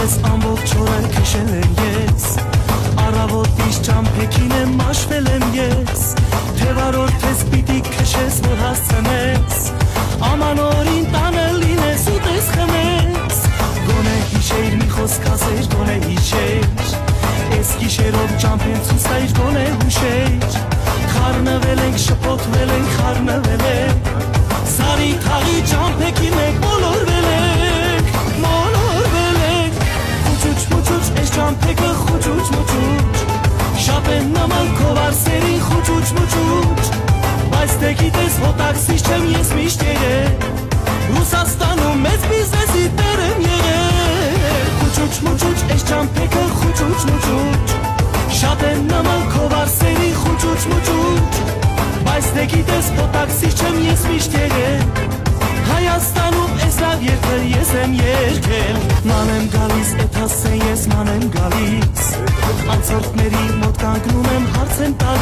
Ես ամբողջ օրը քշել եմ ես, առավոտից ճամփեքին եմ մաշվել եմ ես, թե վարորդես պիտի քշես, որ հասցնես, աման օրին տանը լինես ու տես խմես, գոնե հիշեր մի խոսք ասեր, գոնե հիշեր, ես գիշերով ճամփեն ցույցայր, գոնե հուշեր, խառնվել ենք, շփոթվել ենք, խառնվել ենք, սարի թաղի ճամփեքին ենք մոլորվել ենք, մոլորվել ենք, խուճուճ մուճուճ, այս ճամփեքը խուճուճ մուճուճ, շատ են նման քո վարսերին խուճուճ մուճուճ, բայց դե գիտես հոտաքսից չեմ ես միշտ եղել, Ռուսաստանում մեծ բիզնեսի տեր եմ եղել, խուճուճ մուճուճ, այս ճամփեքը խուճուճ մուճուճ, շատ են նման քո վարսերին խուճուճ մուճուճ, բայց դե գիտես հոտաքսից չեմ ես միշտ եղել, Հայաստանում ես լավ երկրը ես եմ երկել, ման եմ գալիս, էդ հասցեն ես ման եմ գալիս, անցորդների մոտ կանգնում եմ հարց եմ տալիս,